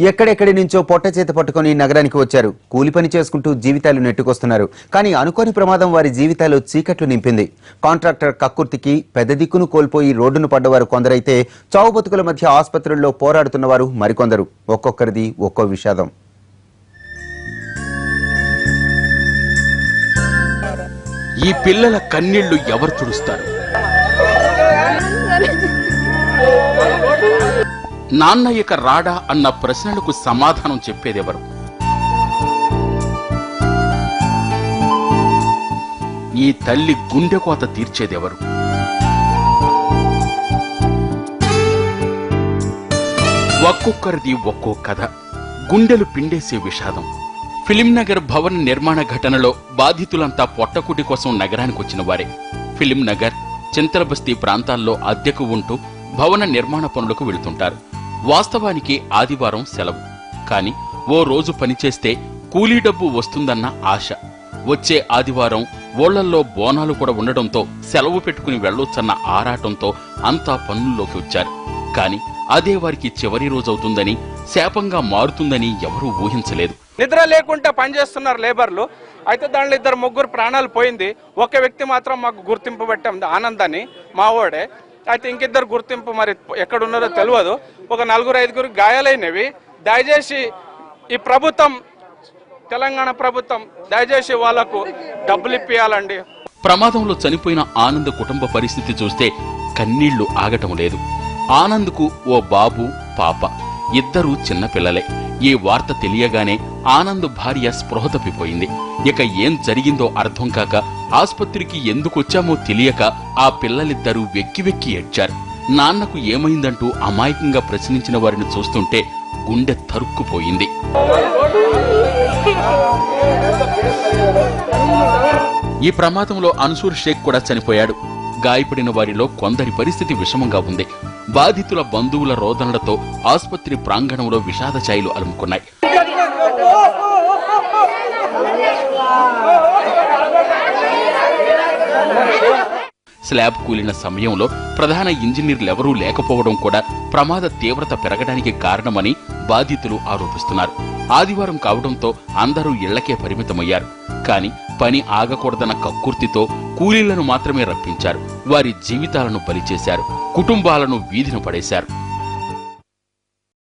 ఎక్కడెక్కడి నుంచో పొట్ట చేత పట్టుకుని నగరానికి వచ్చారు. కూలి పని చేసుకుంటూ జీవితాలు నెట్టుకొస్తున్నారు. కానీ అనుకోని ప్రమాదం వారి జీవితాల్లో చీకట్లు నింపింది. కాంట్రాక్టర్ కక్కుర్తికి పెద్ద దిక్కును కోల్పోయి రోడ్డును పడ్డవారు కొందరైతే చావు బతుకుల మధ్య ఆసుపత్రుల్లో పోరాడుతున్నవారు మరికొందరు. ఒక్కొక్కరిది ఒక్కో విషాదం. ఈ పిల్లల కన్నీళ్లు ఎవరు తుడుస్తారు? నాన్న ఇక రాడా అన్న ప్రశ్నలకు సమాధానం చెప్పేదెవరు? ఈ తల్లి గుండెకోత తీర్చేదెవరు? ఒక్కొక్కరిది ఒక్కో కథ, గుండెలు పిండేసే విషాదం. ఫిలింనగర్ భవన నిర్మాణ ఘటనలో బాధితులంతా పొట్టకుటి కోసం నగరానికి వచ్చిన వారే. ఫిలింనగర్, చింతలబస్తీ ప్రాంతాల్లో అద్దెకు ఉంటూ భవన నిర్మాణ పనులకు వెళుతుంటారు. వాస్తవానికి ఆదివారం సెలవు. కాని ఓ రోజు పనిచేస్తే కూలీ డబ్బు వస్తుందన్న ఆశ. వచ్చే ఆదివారం ఓళ్లల్లో బోనాలు కూడా ఉండడంతో సెలవు పెట్టుకుని వెళ్లొచ్చన్న ఆరాటంతో అంతా పనుల్లోకి వచ్చారు. కాని అదే వారికి చివరి రోజవుతుందని, శాపంగా మారుతుందని ఎవరూ ఊహించలేదు. నిద్ర లేకుండా పనిచేస్తున్నారు లేబర్లు. అయితే దాంట్లో 2-3 ప్రాణాలు పోయింది. ఒక వ్యక్తి మాత్రం మాకు గుర్తింపు పెట్టాం, ఆనందాన్ని, మావోడే. అయితే ఇంకిద్దరు గుర్తింపు మరి ఎక్కడున్నారో తెలియదు. ఒక 4-5 గాయాలైనవి. దయచేసి ఈ ప్రభుత్వం, తెలంగాణ ప్రభుత్వం దయచేసి వాళ్లకు డబ్బులు ఇప్పియాలండి. ప్రమాదంలో చనిపోయిన ఆనంద్ కుటుంబ పరిస్థితి చూస్తే కన్నీళ్లు ఆగటం లేదు. ఆనంద్కు ఓ బాబు, పాప, ఇద్దరూ చిన్నపిల్లలే. ఈ వార్త తెలియగానే ఆనంద్ భార్య స్పృహ తప్పిపోయింది. ఇక ఏం జరిగిందో అర్థం కాక, ఆస్పత్రికి ఎందుకొచ్చామో తెలియక ఆ పిల్లలిద్దరూ వెక్కి వెక్కి ఏడ్చారు. నాన్నకు ఏమైందంటూ అమాయకంగా ప్రశ్నించిన వారిని చూస్తుంటే గుండె తరుక్కుపోయింది. ఈ ప్రమాదంలో అన్సూర్ షేక్ కూడా చనిపోయాడు. గాయపడిన వారిలో కొందరి పరిస్థితి విషమంగా ఉంది. బాధితుల బంధువుల రోదనలతో ఆసుపత్రి ప్రాంగణంలో విషాద ఛాయలు అలుముకున్నాయి. స్లాబ్ కూలిన సమయంలో ప్రధాన ఇంజనీర్లెవరూ లేకపోవడం కూడా ప్రమాద తీవ్రత పెరగడానికి కారణమని బాధితులు ఆరోపిస్తున్నారు. ఆదివారం కావడంతో అందరూ ఇళ్లకే పరిమితమయ్యారు. కాని పని ఆగకూడదన్న కక్కుర్తితో కూలీలను మాత్రమే రప్పించారు. వారి జీవితాలను బలిచేశారు. కుటుంబాలను వీధిన పడేశారు.